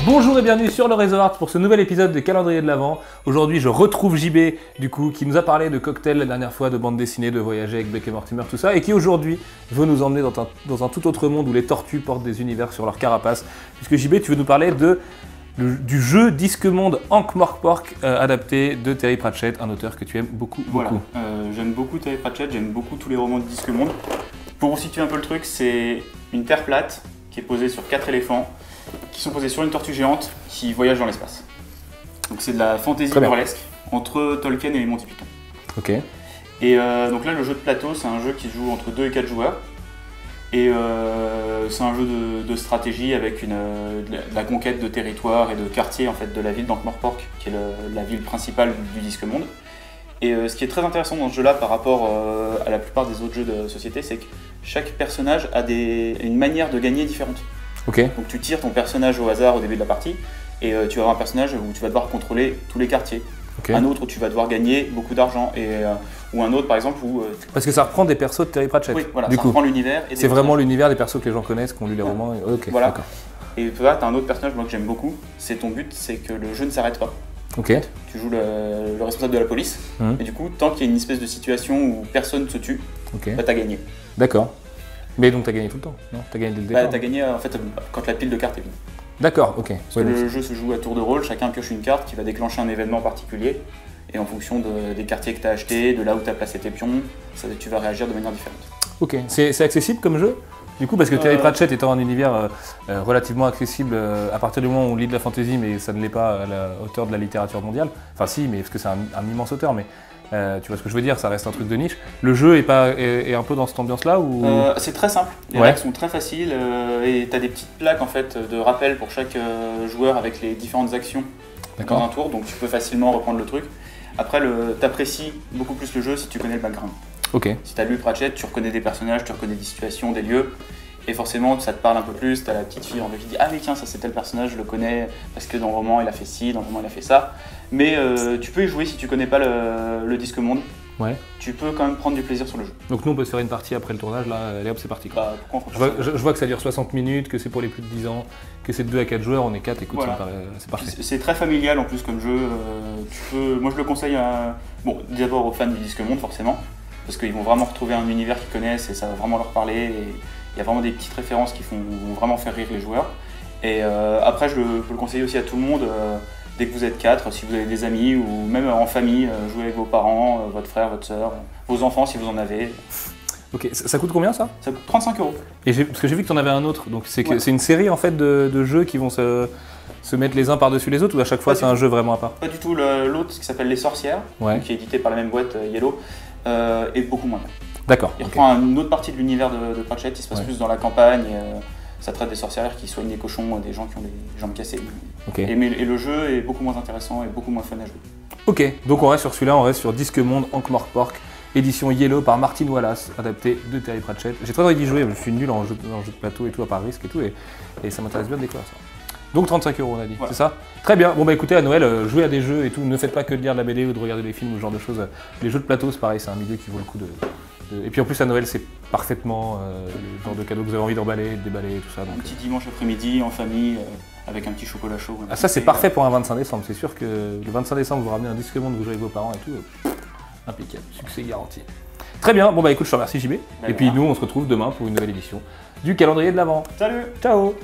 Bonjour et bienvenue sur le Réseau Art pour ce nouvel épisode de Calendrier de l'Avent. Aujourd'hui, je retrouve JB, du coup, qui nous a parlé de cocktails la dernière fois, de bande dessinée, de voyager avec Beck et Mortimer, tout ça, et qui aujourd'hui veut nous emmener dans un tout autre monde où les tortues portent des univers sur leur carapace. Puisque JB, tu veux nous parler du jeu Disque Monde Ankh-Morpork adapté de Terry Pratchett, un auteur que tu aimes beaucoup. Voilà, j'aime beaucoup Terry Pratchett, j'aime beaucoup tous les romans de Disque Monde. Pour vous situer un peu le truc, c'est une terre plate qui est posée sur 4 éléphants qui sont posés sur une tortue géante qui voyage dans l'espace. Donc c'est de la fantasy burlesque entre Tolkien et les Monty Python. Ok. Et donc là, le jeu de plateau, c'est un jeu qui se joue entre 2 et 4 joueurs. Et c'est un jeu de stratégie avec de la conquête de territoire et de quartier en fait, de la ville d'Ankh-Morpork, qui est la ville principale du Disque Monde. Et ce qui est très intéressant dans ce jeu-là par rapport à la plupart des autres jeux de société, c'est que chaque personnage a une manière de gagner différente. Okay. Donc tu tires ton personnage au hasard au début de la partie et tu vas avoir un personnage où tu vas devoir contrôler tous les quartiers. Okay. Un autre où tu vas devoir gagner beaucoup d'argent ou un autre par exemple où... Parce que ça reprend des persos de Terry Pratchett. Oui, voilà, ça reprend l'univers. C'est vraiment l'univers des persos que les gens connaissent, qui ont lu les romans. Okay, voilà. Et là, tu as un autre personnage moi, que j'aime beaucoup. C'est ton but, c'est que le jeu ne s'arrête pas. Okay. Tu joues le responsable de la police et du coup, tant qu'il y a une espèce de situation où personne ne se tue, bah, tu as gagné. D'accord. Mais donc t'as gagné tout le temps, non? T'as gagné dès le départ? T'as gagné en fait quand la pile de cartes est vide. D'accord, ok. Parce que le jeu se joue à tour de rôle, chacun pioche une carte qui va déclencher un événement particulier. Et en fonction des quartiers que tu as achetés, de là où tu as placé tes pions, tu vas réagir de manière différente. Ok, c'est accessible comme jeu? Du coup, parce que Terry Pratchett étant un univers relativement accessible à partir du moment où on lit de la fantasy, mais ça ne l'est pas à la hauteur de la littérature mondiale. Enfin si, mais parce que c'est un immense auteur, mais tu vois ce que je veux dire, ça reste un truc de niche. Le jeu est un peu dans cette ambiance-là ou... C'est très simple, les règles sont très faciles et tu as des petites plaques en fait, de rappel pour chaque joueur avec les différentes actions dans un tour, donc tu peux facilement reprendre le truc. Après, tu apprécies beaucoup plus le jeu si tu connais le background. Okay. Si tu as lu Pratchett, tu reconnais des personnages, tu reconnais des situations, des lieux, et forcément ça te parle un peu plus. Tu as la petite fille en qui dit « Ah oui tiens, ça c'est tel personnage, je le connais, parce que dans le roman il a fait ci, dans le roman il a fait ça ». Mais tu peux y jouer si tu connais pas le Disque Monde. Ouais. Tu peux quand même prendre du plaisir sur le jeu. Donc nous on peut se faire une partie après le tournage, là, allez hop c'est parti. Bah, je vois que ça dure 60 minutes, que c'est pour les plus de 10 ans, que c'est de 2 à 4 joueurs, on est 4, écoute, voilà. C'est parfait. C'est très familial en plus comme jeu, moi je le conseille d'abord aux fans du Disque Monde forcément, parce qu'ils vont vraiment retrouver un univers qu'ils connaissent et ça va vraiment leur parler, et il y a vraiment des petites références qui vont vraiment faire rire les joueurs. Et après je peux le conseiller aussi à tout le monde. Dès que vous êtes 4, si vous avez des amis ou même en famille, jouez avec vos parents, votre frère, votre soeur, vos enfants si vous en avez. Ok, ça coûte combien ça? Ça coûte 35 €. Et parce que j'ai vu que tu en avais un autre, donc c'est une série en fait de jeux qui vont se mettre les uns par-dessus les autres ou à chaque fois c'est un jeu vraiment à part? Pas du tout, l'autre qui s'appelle Les Sorcières, qui est édité par la même boîte Yellow, est beaucoup moins bien. D'accord. Il reprend une autre partie de l'univers de Pratchett, il se passe plus dans la campagne. Ça traite des sorcières qui soignent les cochons, des gens qui ont des jambes cassées. Okay. Et le jeu est beaucoup moins intéressant et beaucoup moins fun à jouer. Ok, donc on reste sur celui-là, on reste sur Disque Monde Ankh-Morpork, édition Yellow par Martin Wallace, adapté de Terry Pratchett. J'ai très envie d'y jouer, je suis nul en jeu de plateau et tout, à part Risque et tout, et ça m'intéresse bien de découvrir ça. Donc 35 € on a dit, voilà. C'est ça? Très bien, bon bah écoutez, à Noël, jouez à des jeux et tout, ne faites pas que de lire de la BD ou de regarder des films ou ce genre de choses. Les jeux de plateau, c'est pareil, c'est un milieu qui vaut le coup de... Et puis en plus à Noël c'est parfaitement le genre de cadeau que vous avez envie d'emballer, de déballer, tout ça. Donc, un petit dimanche après-midi en famille avec un petit chocolat chaud. Ah ça c'est parfait pour un 25 décembre, c'est sûr que le 25 décembre vous ramenez un Disque Monde, vous jouez avec vos parents et tout, impeccable, succès garanti. Très bien, bon bah écoute je te remercie JB, et puis nous on se retrouve demain pour une nouvelle édition du Calendrier de l'Avent. Salut. Ciao.